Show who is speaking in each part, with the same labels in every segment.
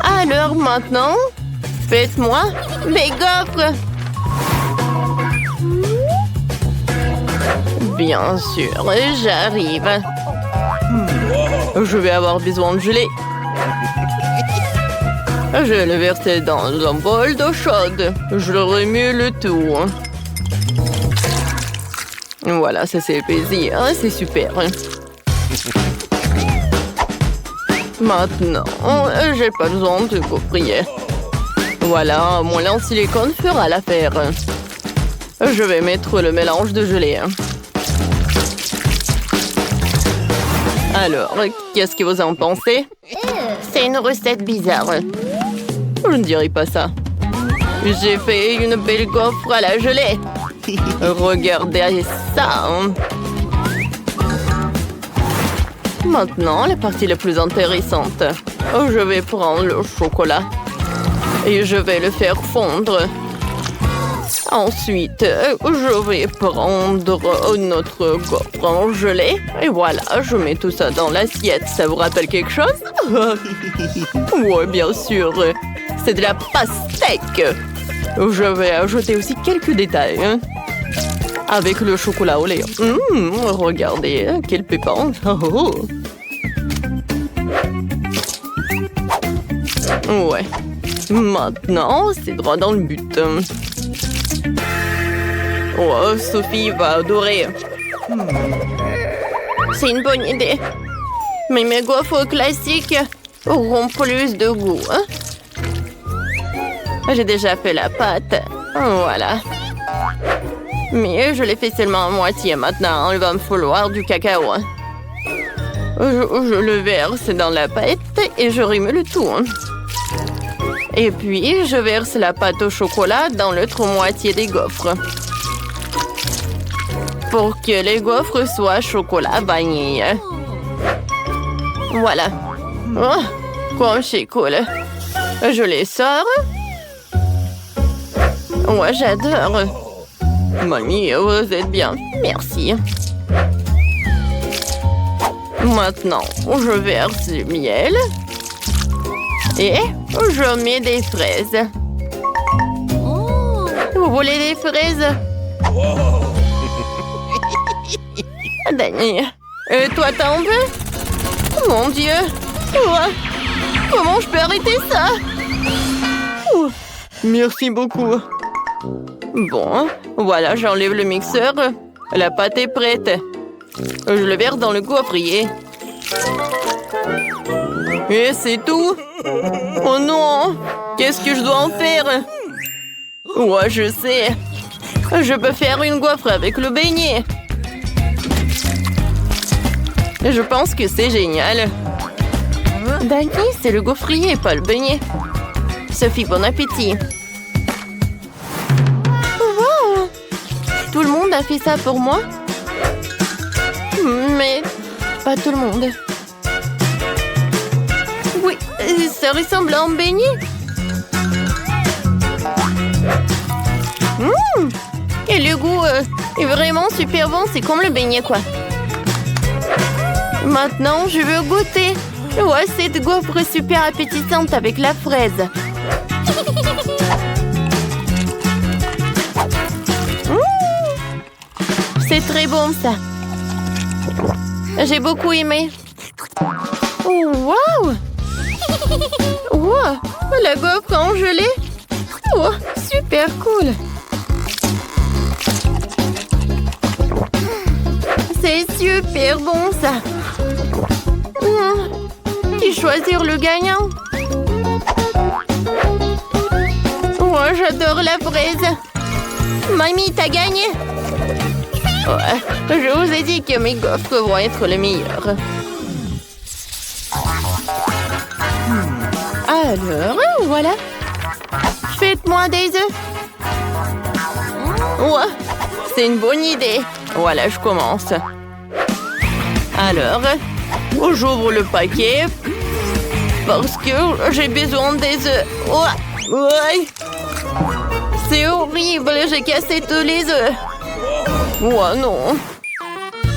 Speaker 1: Alors maintenant, faites-moi mes gaufres. Bien sûr, j'arrive. Je vais avoir besoin de gelée. Je vais le verser dans un bol d'eau chaude. Je le remue le tout. Voilà, ça c'est épaissi, hein? C'est super. Maintenant, j'ai pas besoin de gaufrier. Voilà, mon lait en silicone fera l'affaire. Je vais mettre le mélange de gelée. Alors, qu'est-ce que vous en pensez? C'est une recette bizarre. Je ne dirais pas ça. J'ai fait une belle gaufre à la gelée. Regardez ça. Maintenant, la partie la plus intéressante. Je vais prendre le chocolat et je vais le faire fondre. Ensuite, je vais prendre notre gaufre en gelée. Et voilà, je mets tout ça dans l'assiette. Ça vous rappelle quelque chose? Oui, bien sûr. C'est de la pastèque. Je vais ajouter aussi quelques détails. Avec le chocolat au lait. Regardez, quel pépin. Ouais. Maintenant, c'est droit dans le but. Oh, Sophie va adorer. C'est une bonne idée. Mais mes gaufres classiques auront plus de goût. J'ai déjà fait la pâte. Voilà. Mais je l'ai fait seulement à moitié. Maintenant, il va me falloir du cacao. Je le verse dans la pâte et je remue le tout. Et puis, je verse la pâte au chocolat dans l'autre moitié des gaufres. Pour que les gaufres soient chocolat vanille. Voilà. Oh, comme c'est cool. Je les sors. Ouais, j'adore. Mamie, vous êtes bien. Merci. Maintenant, je verse du miel. Et je mets des fraises. Vous voulez des fraises? Danny, toi t'en veux? Mon Dieu! Comment je peux arrêter ça? Merci beaucoup. Bon, voilà, j'enlève le mixeur. La pâte est prête. Je le verse dans le gaufrier. Et c'est tout? Oh non! Qu'est-ce que je dois en faire? Ouais, je sais. Je peux faire une gaufre avec le beignet. Je pense que c'est génial. Danny, c'est le gaufrier, pas le beignet. Sophie, bon appétit. Wow! Tout le monde a fait ça pour moi? Mais pas tout le monde. Oui, ça ressemble à un beignet. Et le goût est vraiment super bon. C'est comme le beignet, quoi. Maintenant, je veux goûter. Ouais, cette gaufre super appétissante avec la fraise. C'est très bon, ça. J'ai beaucoup aimé. Oh, wow! Wow! La gaufre en gelée. Oh, super cool. C'est super bon, ça. Qui choisir le gagnant? Oh, j'adore la fraise. Mamie, t'as gagné. Ouais, je vous ai dit que mes gaufres vont être les meilleures. Alors, voilà. Faites-moi des œufs. Ouais, c'est une bonne idée. Voilà, je commence. Alors, j'ouvre le paquet parce que j'ai besoin des œufs. Ouais. C'est horrible, j'ai cassé tous les œufs. Oh non.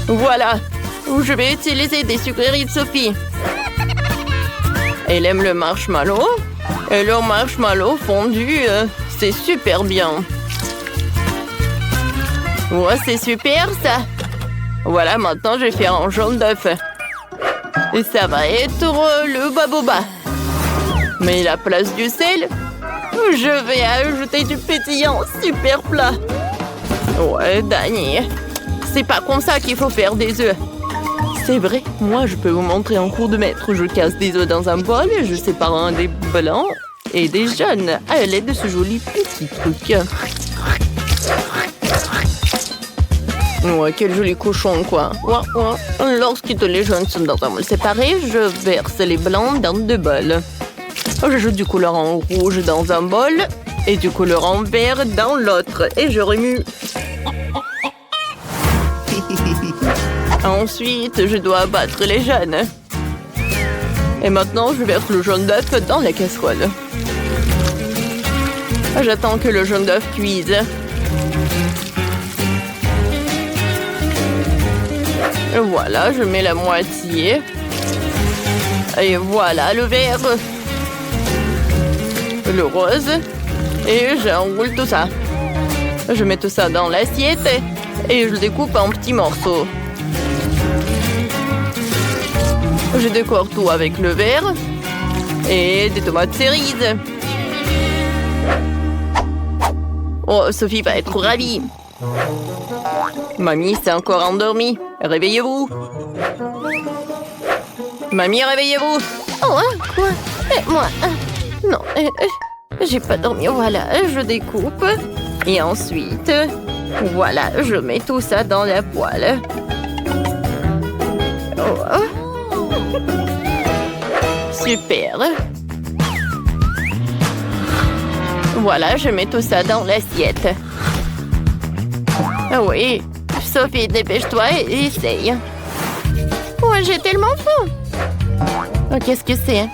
Speaker 1: Voilà, je vais utiliser des sucreries de Sophie. Elle aime le marshmallow. Et le marshmallow fondu, c'est super bien. Ouais, c'est super ça. Voilà, maintenant je vais faire un jaune d'œuf. Et ça va être le baboba. Mais la place du sel, je vais ajouter du pétillant. Super plat. Ouais, Dani. C'est pas comme ça qu'il faut faire des œufs. C'est vrai, moi je peux vous montrer en cours de maître. Je casse des œufs dans un bol, je sépare un des blancs et des jaunes à l'aide de ce joli petit truc. Ouais, quel joli cochon, quoi. Ouais, ouais. Lorsque les jaunes sont dans un bol séparé, je verse les blancs dans 2 bols. J'ajoute du colorant rouge dans un bol et du colorant vert dans l'autre. Et je remue. Ensuite, je dois battre les jaunes. Et maintenant, je verse le jaune d'œuf dans la casserole. J'attends que le jaune d'œuf cuise. Voilà, je mets la moitié. Et voilà le vert. Le rose. Et j'enroule tout ça. Je mets tout ça dans l'assiette et je le découpe en petits morceaux. Je décore tout avec le vert et des tomates cerises. Oh, Sophie va être ravie. Mamie s'est encore endormie. Réveillez-vous. Mamie, réveillez-vous.
Speaker 2: Oh, hein, quoi? Moi, non, j'ai pas dormi. Voilà, je découpe.
Speaker 1: Et ensuite, voilà, je mets tout ça dans la poêle. Oh. Super. Voilà, je mets tout ça dans l'assiette. Ah oui, Sophie, dépêche-toi et essaye.
Speaker 2: Ouais, j'ai tellement faim.
Speaker 1: Oh, qu'est-ce que c'est?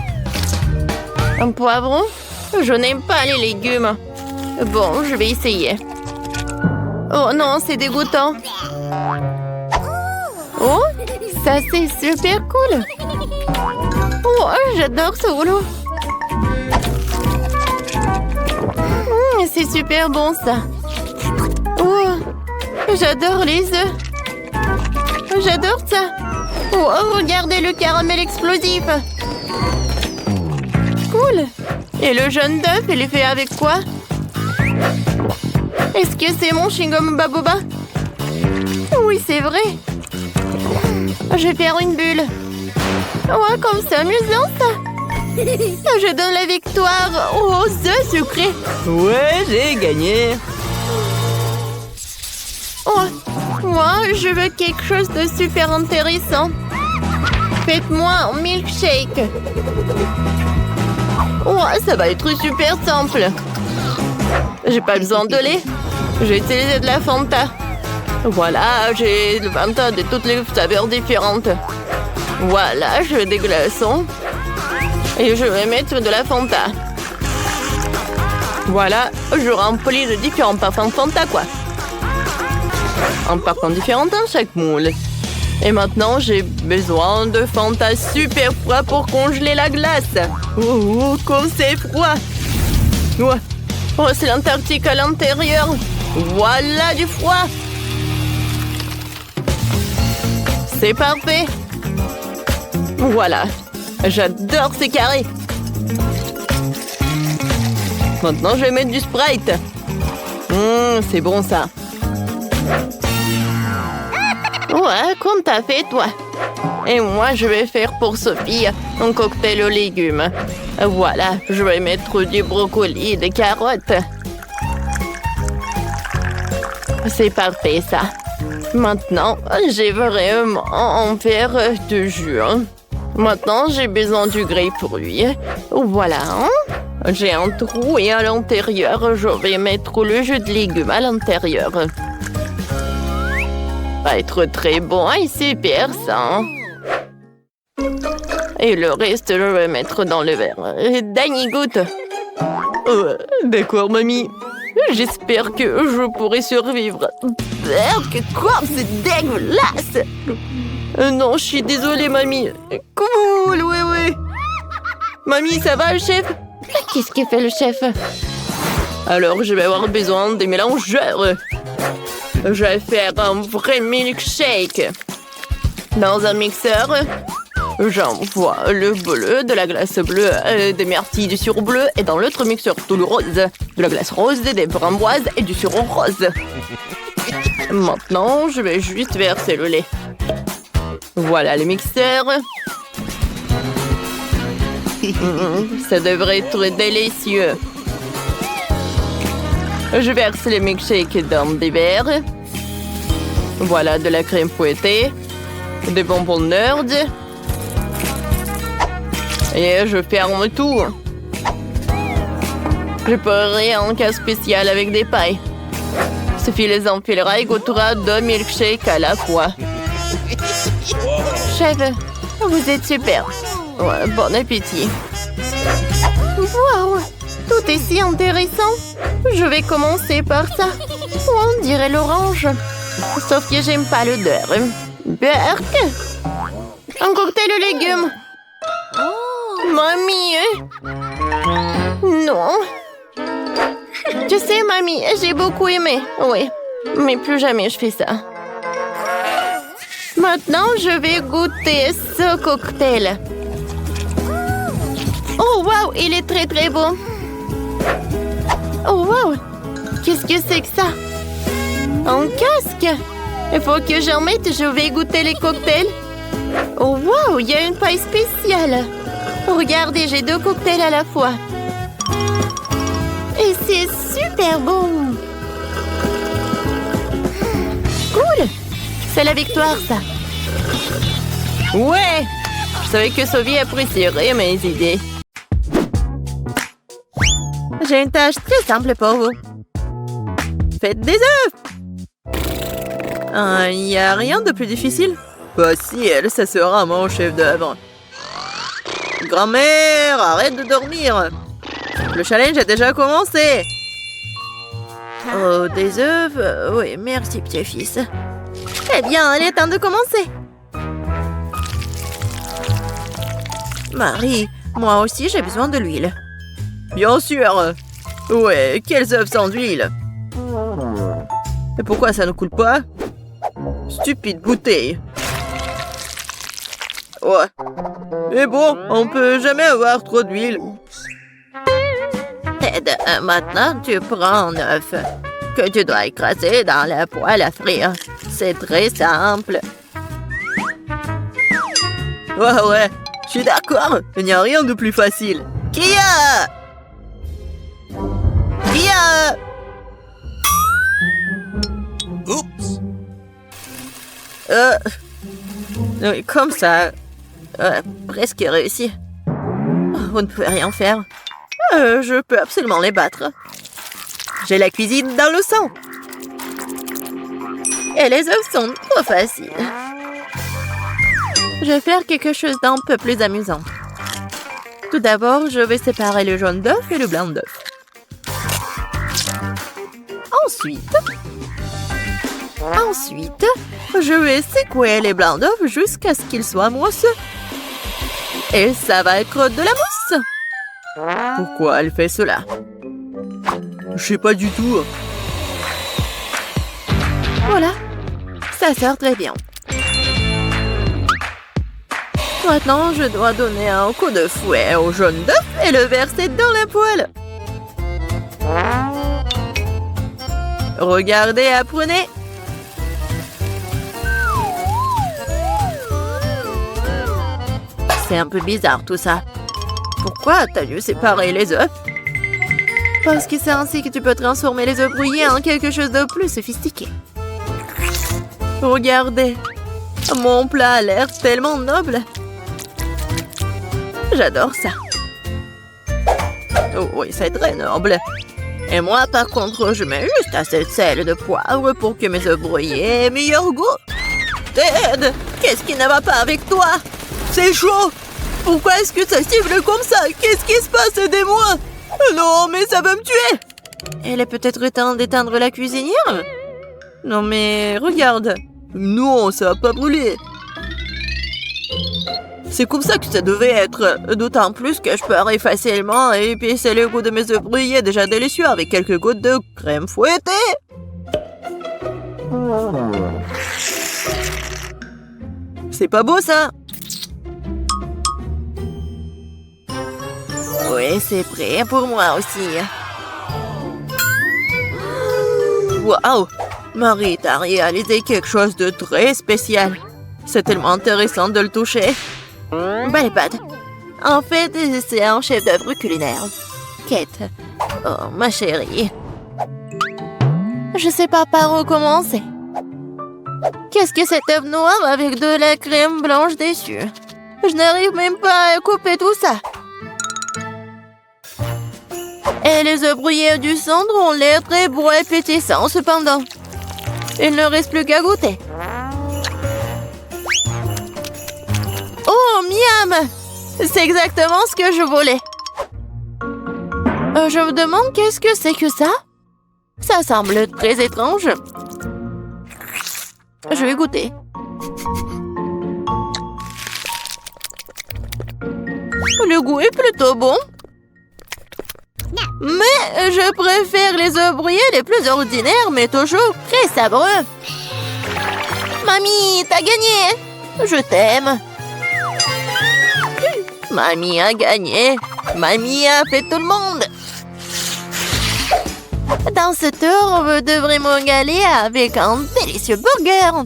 Speaker 1: Un poivron? Je n'aime pas les légumes. Bon, je vais essayer. Oh non, c'est dégoûtant. Oh, ça c'est super cool. Oh, j'adore ce rouleau. C'est super bon ça. Oh, j'adore les œufs. J'adore ça. Oh, regardez le caramel explosif. Cool. Et le jaune d'œuf, il est fait avec quoi? Est-ce que c'est mon chewing-gum baboba? Oui, c'est vrai. Je vais faire une bulle. Ouais, comme c'est amusant ça. Je donne la victoire aux œufs sucrés. Ouais, j'ai gagné. Oh, moi, je veux quelque chose de super intéressant. Faites-moi un milkshake. Ouais, ça va être super simple. J'ai pas besoin de lait. J'ai utilisé de la Fanta. Voilà, j'ai le Fanta de toutes les saveurs différentes. Voilà, je veux des glaçons. Et je vais mettre de la Fanta. Voilà, je remplis de différents parfums Fanta, quoi. Un parfum différent dans chaque moule. Et maintenant, j'ai besoin de Fanta super froid pour congeler la glace. Oh, comme c'est froid. Ouais. Oh, c'est l'Antarctique à l'intérieur. Voilà du froid. C'est parfait. Voilà. J'adore ces carrés. Maintenant, je vais mettre du Sprite. C'est bon, ça. Ouais, comme t'as fait, toi. Et moi, je vais faire pour Sophie un cocktail aux légumes. Voilà, je vais mettre du brocoli et des carottes. C'est parfait, ça. Maintenant, j'ai vraiment en faire de jus. Maintenant, j'ai besoin du grapefruit. Voilà. J'ai un trou et à l'intérieur, je vais mettre le jus de légumes à l'intérieur. Va être très bon et super ça. Et le reste, je vais mettre dans le verre. Dani, goûte. D'accord, mamie. J'espère que je pourrai survivre. Quoi? C'est dégueulasse. Non, je suis désolée, mamie. Cool, oui. Mamie, ça va, chef?
Speaker 2: Qu'est-ce que fait le chef?
Speaker 1: Alors, je vais avoir besoin des mélangeurs. Je vais faire un vrai milkshake. Dans un mixeur, j'envoie le bleu, de la glace bleue, des myrtilles, du sirop bleu. Et dans l'autre mixeur, tout le rose, de la glace rose, des framboises et du sirop rose. Maintenant, je vais juste verser le lait. Voilà le mixeur. Ça devrait être délicieux. Je verse les milkshakes dans des verres. Voilà de la crème fouettée, des bonbons Nerd. Et je ferme tout. Je ferai un cas spécial avec des pailles. Sophie les enfilera et goûtera 2 milkshakes à la fois.
Speaker 2: Chef, vous êtes super.
Speaker 1: Ouais, bon appétit.
Speaker 2: Wow, tout est si intéressant. Je vais commencer par ça. On dirait l'orange. Sauf que j'aime pas l'odeur. Berk. Un cocktail aux légumes. Mamie. Non. Tu sais, mamie, j'ai beaucoup aimé. Oui, mais plus jamais je fais ça. Maintenant, je vais goûter ce cocktail. Oh, wow, il est très, très beau. Oh, wow. Qu'est-ce que c'est que ça? Un casque? Il faut que j'en mette, je vais goûter les cocktails. Oh, wow, il y a une paille spéciale. Regardez, j'ai 2 cocktails à la fois. Et c'est super bon. Cool. C'est la victoire, ça.
Speaker 1: Ouais! Je savais que Sophie apprécierait mes idées.
Speaker 2: J'ai une tâche très simple pour vous.
Speaker 1: Faites des œufs! Il n'y a rien de plus difficile? Facile, ça sera mon chef d'œuvre. Grand-mère, arrête de dormir! Le challenge a déjà commencé!
Speaker 2: Oh, des œufs? Oui, merci, petit-fils. Eh bien, il est temps de commencer. Marie, moi aussi, j'ai besoin de l'huile.
Speaker 1: Bien sûr! Ouais, quels œufs sans huile? Et pourquoi ça ne coule pas? Stupide bouteille! Ouais. Mais bon, on peut jamais avoir trop d'huile.
Speaker 2: Ted, maintenant, tu prends un œuf que tu dois écraser dans la poêle à frire. C'est très simple.
Speaker 1: Ouais, je suis d'accord. Il n'y a rien de plus facile. Kia! Oups! Oui, comme ça. Presque réussi. Vous ne pouvez rien faire. Je peux absolument les battre. J'ai la cuisine dans le sang.
Speaker 2: Et les œufs sont trop faciles. Je vais faire quelque chose d'un peu plus amusant. Tout d'abord, je vais séparer le jaune d'œuf et le blanc d'œuf. Ensuite, je vais secouer les blancs d'œuf jusqu'à ce qu'ils soient mousseux. Et ça va être de la mousse.
Speaker 1: Pourquoi elle fait cela? Je sais pas du tout.
Speaker 2: Voilà, ça sert très bien. Maintenant, je dois donner un coup de fouet au jaune d'œuf et le verser dans la poêle.
Speaker 1: Regardez, apprenez.
Speaker 2: C'est un peu bizarre tout ça. Pourquoi t'as dû séparer les œufs? Parce que c'est ainsi que tu peux transformer les œufs brouillés en quelque chose de plus sophistiqué.
Speaker 1: Regardez, mon plat a l'air tellement noble.
Speaker 2: J'adore ça.
Speaker 1: Oh, oui, c'est très noble. Et moi, par contre, je mets juste assez de sel et de poivre pour que mes œufs brouillés aient meilleur goût. Ted, qu'est-ce qui ne va pas avec toi? C'est chaud. Pourquoi est-ce que ça siffle comme ça? Qu'est-ce qui se passe? Aidez-moi! Non, mais ça va me tuer!
Speaker 2: Elle est peut-être temps d'éteindre la cuisinière?
Speaker 1: Non, mais regarde. Non, ça va pas brûler. C'est comme ça que ça devait être. D'autant plus que je parais facilement et puis c'est le goût de mes œufs brouillés déjà délicieux avec quelques gouttes de crème fouettée. C'est pas beau ça? Oui, c'est prêt pour moi aussi. Waouh! Marie, t'as réalisé quelque chose de très spécial. C'est tellement intéressant de le toucher.
Speaker 2: Belle pâte. En fait, c'est un chef-d'œuvre culinaire. Kate.
Speaker 1: Oh, ma chérie.
Speaker 2: Je sais pas par où commencer. Qu'est-ce que cet œuf noir avec de la crème blanche dessus? Je n'arrive même pas à couper tout ça. Et les œufs brouillés du centre ont l'air très beaux et pétissants cependant. Il ne reste plus qu'à goûter. Oh, miam! C'est exactement ce que je voulais. Je me demande qu'est-ce que c'est que ça? Ça semble très étrange. Je vais goûter. Le goût est plutôt bon. Mais je préfère les œufs brouillés les plus ordinaires, mais toujours très sabreux. Mamie, t'as gagné! Je t'aime. Mamie a gagné. Mamie a fait tout le monde. Dans ce tour, vous devrez me régaler avec un délicieux burger.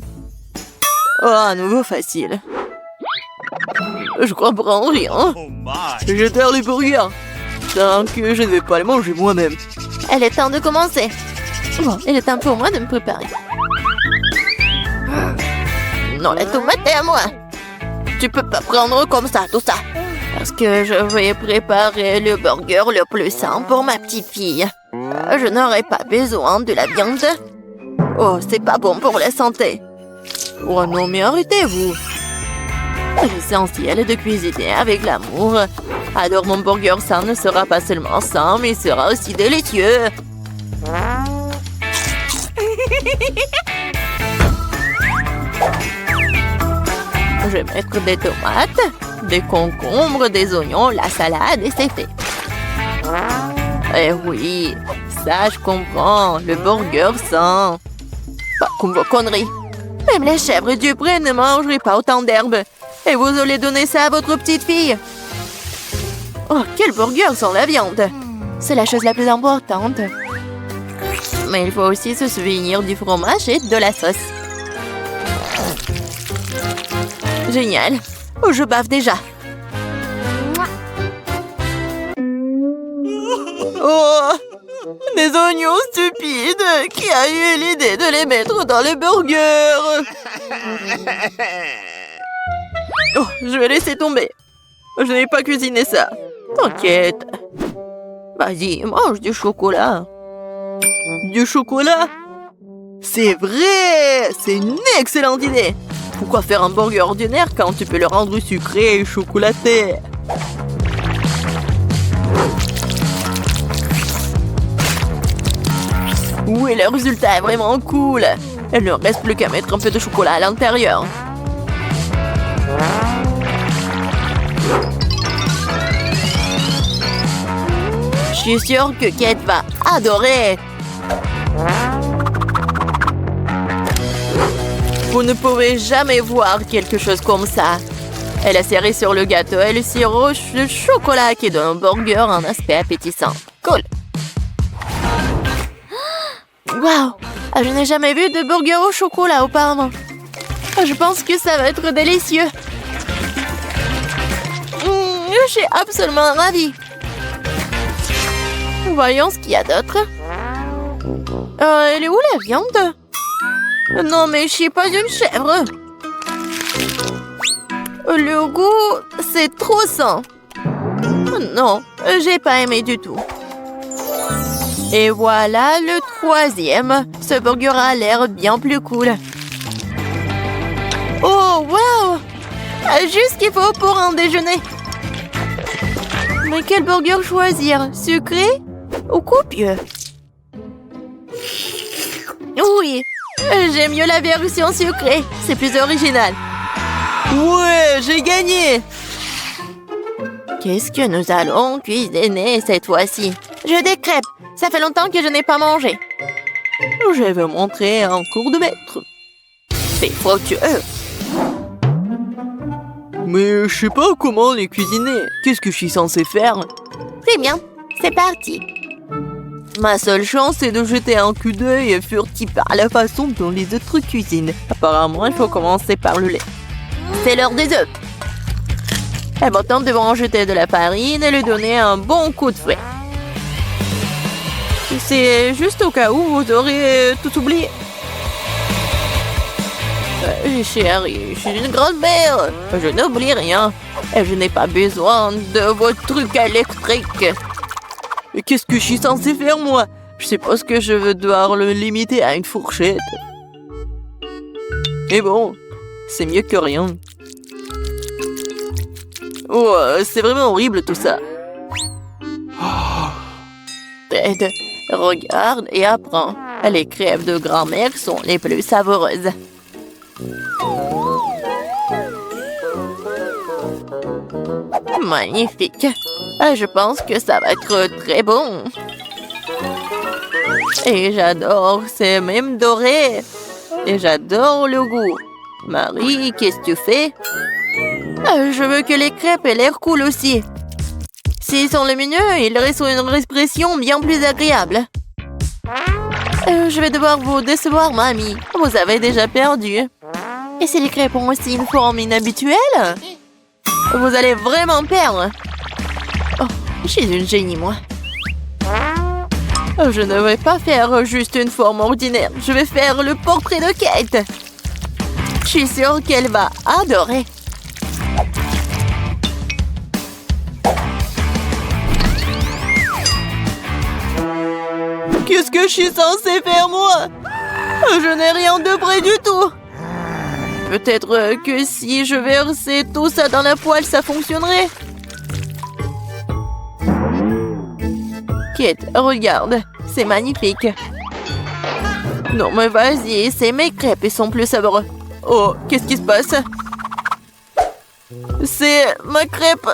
Speaker 1: Oh, à nouveau facile. Je comprends rien. Je terre les burgers. Tant que je ne vais pas les manger moi-même.
Speaker 2: Il est temps de commencer. Bon, il est temps pour moi de me préparer. Non, la tomate est à moi. Tu peux pas prendre comme ça, tout ça. Parce que je vais préparer le burger le plus sain pour ma petite fille. Je n'aurai pas besoin de la viande. Oh, c'est pas bon pour la santé.
Speaker 1: Oh non, mais arrêtez-vous.
Speaker 2: L'essentiel est de cuisiner avec l'amour. Alors mon burger sain ne sera pas seulement sain, mais sera aussi délicieux. Je vais mettre des tomates, des concombres, des oignons, la salade et c'est fait. Eh oui, ça je comprends, le burger sain. Pas comme vos conneries. Même les chèvres du pré ne mangeraient pas autant d'herbes. Et vous allez donner ça à votre petite fille. Oh, quel burger sans la viande. C'est la chose la plus importante. Mais il faut aussi se souvenir du fromage et de la sauce. Génial. Oh, je bave déjà.
Speaker 1: Oh, des oignons stupides. Qui a eu l'idée de les mettre dans le burger? Oh, je vais laisser tomber. Je n'ai pas cuisiné ça. T'inquiète. Vas-y, mange du chocolat. Du chocolat? C'est vrai! C'est une excellente idée! Pourquoi faire un burger ordinaire quand tu peux le rendre sucré et chocolaté? Oui, le résultat est vraiment cool! Il ne reste plus qu'à mettre un peu de chocolat à l'intérieur. Je suis sûre que Kate va adorer. Vous ne pouvez jamais voir quelque chose comme ça. Elle a serré sur le gâteau et le sirop de chocolat qui donne au burger un aspect appétissant. Cool. Waouh! Je n'ai jamais vu de burger au chocolat auparavant. Je pense que ça va être délicieux. Je suis absolument ravie. Voyons ce qu'il y a d'autre. Elle est où la viande? Non, mais je suis pas une chèvre. Le goût, c'est trop sain. Non, j'ai pas aimé du tout. Et voilà le troisième. Ce burger a l'air bien plus cool. Oh, wow! Juste ce qu'il faut pour un déjeuner. Mais quel burger choisir? Sucré ou copieux? Oui, j'aime mieux la version sucrée. C'est plus original. Ouais, j'ai gagné!
Speaker 2: Qu'est-ce que nous allons cuisiner cette fois-ci? Je des crêpes. Ça fait longtemps que je n'ai pas mangé.
Speaker 1: Je vais vous montrer un cours de maître. C'est fructueux. Mais je sais pas comment les cuisiner. Qu'est-ce que je suis censée faire?
Speaker 2: Très bien, c'est parti.
Speaker 1: Ma seule chance est de jeter un coup d'œil furtif à la façon dont les autres cuisinent. Apparemment, il faut commencer par le lait.
Speaker 2: C'est l'heure des œufs.
Speaker 1: Et maintenant, nous devons en jeter de la farine et lui donner un bon coup de fouet. C'est juste au cas où vous aurez tout oublié. Chérie, je suis une grand-mère. Je n'oublie rien. Et je n'ai pas besoin de vos trucs électriques. Mais qu'est-ce que je suis censée faire, moi? Je sais pas ce que je veux devoir le limiter à une fourchette. Mais bon, c'est mieux que rien. Oh, c'est vraiment horrible tout ça. Ted, regarde et apprends. Les crêpes de grand-mère sont les plus savoureuses. Magnifique. Je pense que ça va être très bon. Et j'adore, c'est même doré. Et j'adore le goût. Marie, qu'est-ce que tu fais? Je veux que les crêpes aient l'air cool aussi. S'ils sont les mieux, ils restent une expression bien plus agréable. Je vais devoir vous décevoir, mamie. Vous avez déjà perdu. Et si les crêpes ont aussi une forme inhabituelle? Vous allez vraiment perdre. Oh, je suis une génie, moi. Je ne vais pas faire juste une forme ordinaire. Je vais faire le portrait de Kate. Je suis sûre qu'elle va adorer. Qu'est-ce que je suis censée faire, moi? Je n'ai rien de près du tout. Peut-être que si je versais tout ça dans la poêle, ça fonctionnerait. Kate, regarde. C'est magnifique. Non, mais vas-y, c'est mes crêpes, ils sont plus savoureux. Oh, qu'est-ce qui se passe? C'est ma crêpe.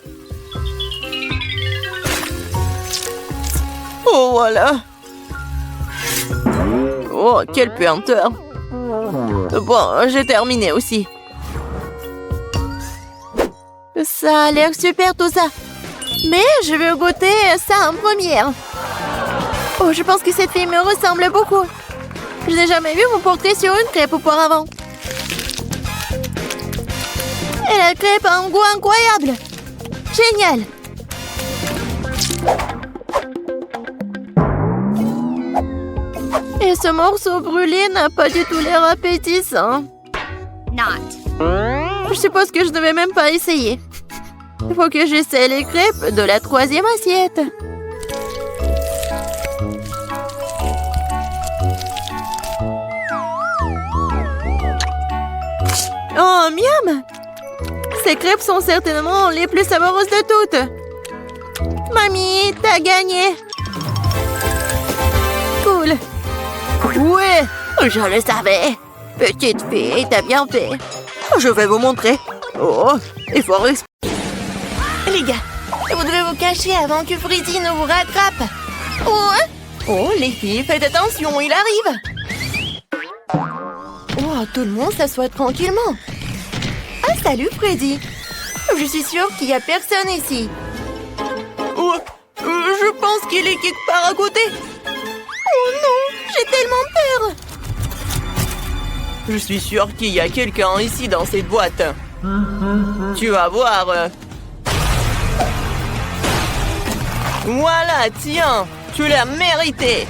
Speaker 1: Oh, voilà. Oh, quelle puanteur. Bon, j'ai terminé aussi.
Speaker 2: Ça a l'air super tout ça. Mais je veux goûter ça en première. Oh, je pense que cette fille me ressemble beaucoup. Je n'ai jamais vu mon portrait sur une crêpe auparavant. Et la crêpe a un goût incroyable. Génial. Et ce morceau brûlé n'a pas du tout l'air appétissant. Je suppose que je ne vais même pas essayer. Il faut que j'essaie les crêpes de la 3e assiette. Oh, miam! Ces crêpes sont certainement les plus savoureuses de toutes. Mamie, t'as gagné! Cool!
Speaker 1: Ouais,
Speaker 2: je le savais! Petite fille, t'as bien fait!
Speaker 1: Je vais vous montrer. Oh, il faut respirer.
Speaker 2: Les gars, vous devez vous cacher avant que Freddy ne vous rattrape! Oh, les filles, faites attention, il arrive! Oh, tout le monde s'assoit tranquillement. Ah, salut Freddy. Je suis sûre qu'il n'y a personne ici.
Speaker 1: Oh, je pense qu'il est quelque part à côté.
Speaker 2: Oh non, j'ai tellement peur.
Speaker 1: Je suis sûre qu'il y a quelqu'un ici dans cette boîte. Tu vas voir. Voilà, tiens, tu l'as mérité.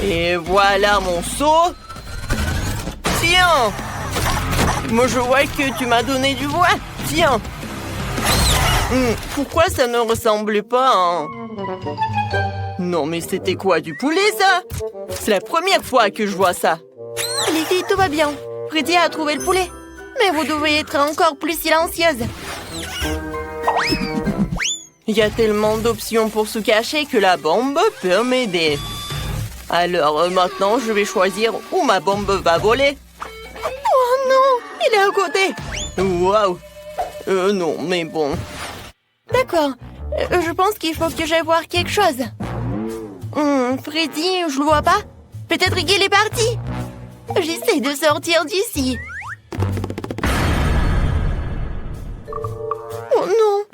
Speaker 1: Et voilà mon seau. Tiens. Moi, je vois que tu m'as donné du bois. Tiens. Pourquoi ça ne ressemble pas à... Non, mais c'était quoi, du poulet, ça? C'est la première fois que je vois ça.
Speaker 2: Les filles, tout va bien. Freddy a trouvé le poulet. Mais vous devez être encore plus silencieuse.
Speaker 1: Il y a tellement d'options pour se cacher que la bombe peut m'aider. Alors maintenant, je vais choisir où ma bombe va voler.
Speaker 2: Oh non, il est à côté.
Speaker 1: Waouh, Non, mais bon.
Speaker 2: D'accord. Je pense qu'il faut que j'aille voir quelque chose. Freddy, je le vois pas. Peut-être qu'il est parti. J'essaie de sortir d'ici. Oh non.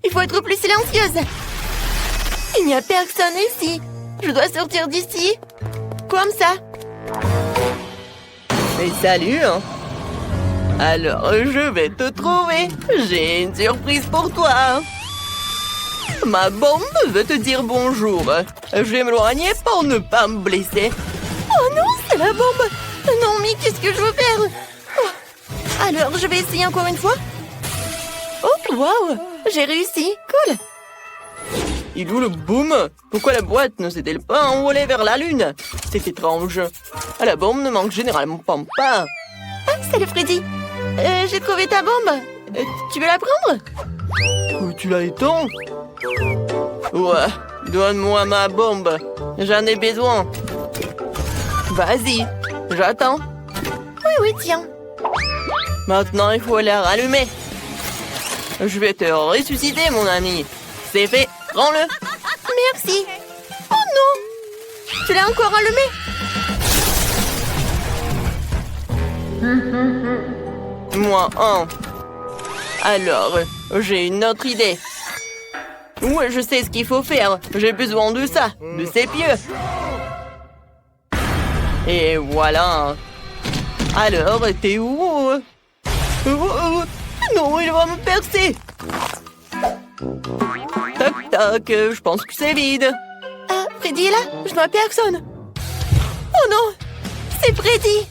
Speaker 2: Il faut être plus silencieuse. Il n'y a personne ici. Je dois sortir d'ici. Comme ça.
Speaker 1: Mais salut, hein. Alors, je vais te trouver. J'ai une surprise pour toi. Ma bombe veut te dire bonjour. Je vais m'éloigner pour ne pas me blesser.
Speaker 2: Oh non, c'est la bombe. Non, mais qu'est-ce que je veux faire? Alors, je vais essayer encore une fois. Oh, waouh. J'ai réussi. Cool.
Speaker 1: Il est où le boom? Pourquoi la boîte ne s'est-elle pas envolée vers la lune? C'est étrange. La bombe ne manque généralement pas.
Speaker 2: Ah, salut Freddy. J'ai trouvé ta bombe. Tu veux la prendre?
Speaker 1: Où tu l'as éteint? Ouais, donne-moi ma bombe. J'en ai besoin. Vas-y, j'attends.
Speaker 2: Oui, tiens.
Speaker 1: Maintenant, il faut la rallumer. Je vais te ressusciter, mon ami. C'est fait, prends-le.
Speaker 2: Merci. Oh non. Tu l'as encore allumé?
Speaker 1: Moi, un. Alors, j'ai une autre idée. Ouais, je sais ce qu'il faut faire. J'ai besoin de ça, de ces pieux. Et voilà. Alors, t'es où? Non, il va me percer. Toc, toc, je pense que c'est vide.
Speaker 2: Ah, Freddy est là? Je vois personne. Oh non. C'est Freddy.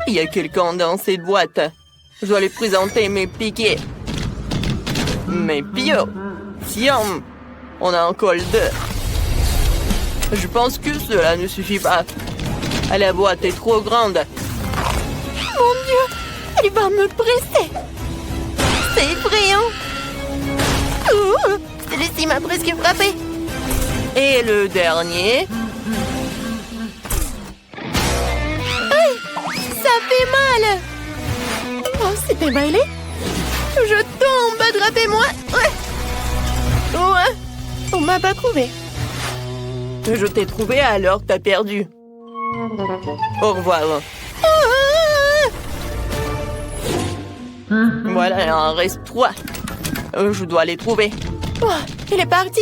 Speaker 1: Il y a quelqu'un dans cette boîte. Je dois lui présenter mes piquets. Mes pieux. Tiens, on a encore 2. Je pense que cela ne suffit pas. La boîte est trop grande.
Speaker 2: Mon Dieu, elle va me presser. C'est effrayant. Celui-ci m'a presque frappé.
Speaker 1: Et le dernier.
Speaker 2: Aïe, ça fait mal. Oh, c'est emballé. Je tombe, attrapez-moi. Ouais, on m'a pas trouvé.
Speaker 1: Je t'ai trouvé alors t'as perdu. Au revoir. Voilà, il en reste 3. Je dois les trouver.
Speaker 2: Oh, il est parti.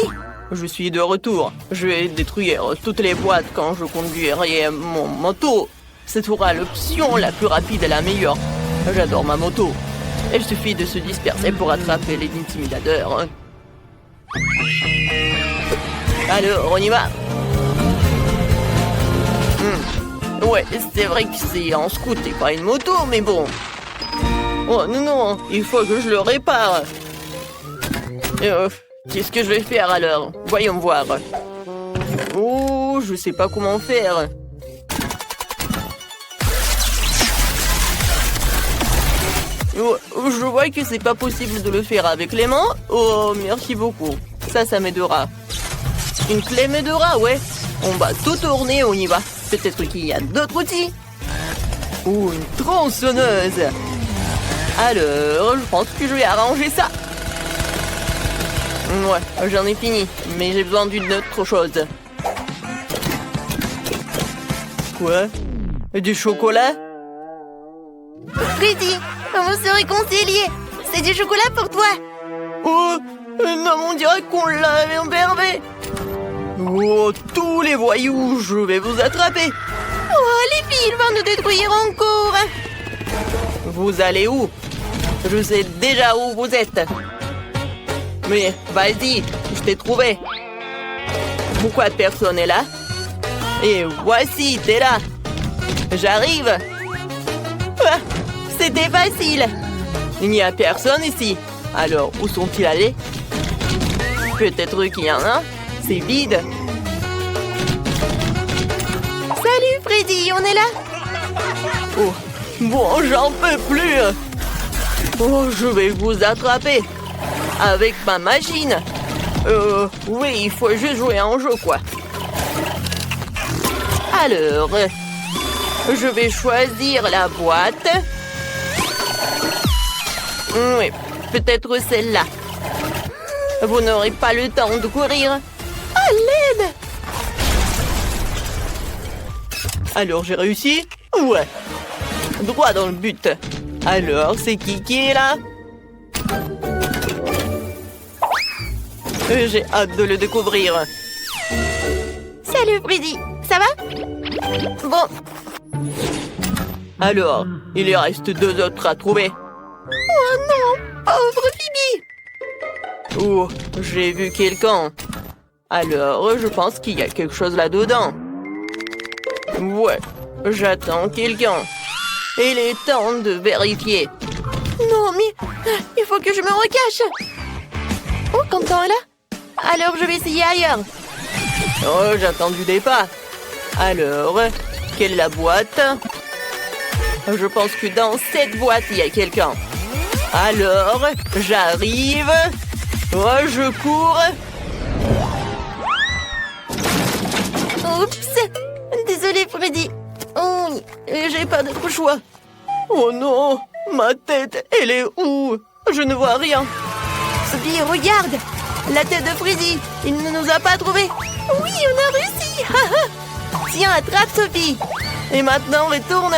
Speaker 1: Je suis de retour. Je vais détruire toutes les boîtes quand je conduirai mon moto. C'est sera l'option la plus rapide et la meilleure. J'adore ma moto. Il suffit de se disperser pour attraper les intimidateurs. Alors, on y va. Ouais, c'est vrai que c'est en scoot et pas une moto, mais bon. Oh non, il faut que je le répare. Qu'est-ce que je vais faire alors? Voyons voir. Oh, je sais pas comment faire. Oh, je vois que c'est pas possible de le faire avec les mains. Oh, merci beaucoup. Ça m'aidera. Une clé m'aidera, ouais. On va tout tourner, on y va. Peut-être qu'il y a d'autres outils. Ou une tronçonneuse. Alors, je pense que je vais arranger ça. Ouais, j'en ai fini. Mais j'ai besoin d'une autre chose. Quoi? Du chocolat?
Speaker 2: Freddy, on se réconcilie. C'est du chocolat pour toi.
Speaker 1: Oh, non, on dirait qu'on l'a emmerdé. Oh, tous les voyous, je vais vous attraper.
Speaker 2: Oh, les filles vont nous détruire encore.
Speaker 1: Vous allez où? Je sais déjà où vous êtes. Mais vas-y, je t'ai trouvé. Pourquoi personne n'est là? Et voici, t'es là. J'arrive. Ah, c'était facile. Il n'y a personne ici. Alors, où sont-ils allés? Peut-être qu'il y en a. C'est vide.
Speaker 2: Salut Freddy, on est là?
Speaker 1: Oh, bon, j'en peux plus. Oh, je vais vous attraper. Avec ma machine. Oui, il faut juste jouer à un jeu, quoi. Alors, je vais choisir la boîte. Oui, peut-être celle-là. Vous n'aurez pas le temps de courir.
Speaker 2: À l'aide!
Speaker 1: Alors, j'ai réussi? Ouais. Droit dans le but. Alors, c'est qui est là? J'ai hâte de le découvrir.
Speaker 2: Salut Freddy, ça va? Bon.
Speaker 1: Alors, il y reste 2 autres à trouver.
Speaker 2: Oh non, pauvre Phoebe!
Speaker 1: Oh, j'ai vu quelqu'un. Alors, je pense qu'il y a quelque chose là-dedans. Ouais, j'attends quelqu'un. Il est temps de vérifier.
Speaker 2: Non, mais il faut que je me recache. Oh, Quentin est là? Alors, je vais essayer ailleurs.
Speaker 1: Oh, j'attends du départ. Alors, quelle est la boîte? Je pense que dans cette boîte, il y a quelqu'un. Alors, j'arrive. Oh, je cours.
Speaker 2: Oups! Désolée, Freddy. Oh, j'ai pas d'autre choix.
Speaker 1: Oh non, ma tête, elle est où? Je ne vois rien.
Speaker 2: Sophie, regarde! La tête de Freddy. Il ne nous a pas trouvés. Oui, on a réussi! Tiens, attrape, Sophie.
Speaker 1: Et maintenant, retourne.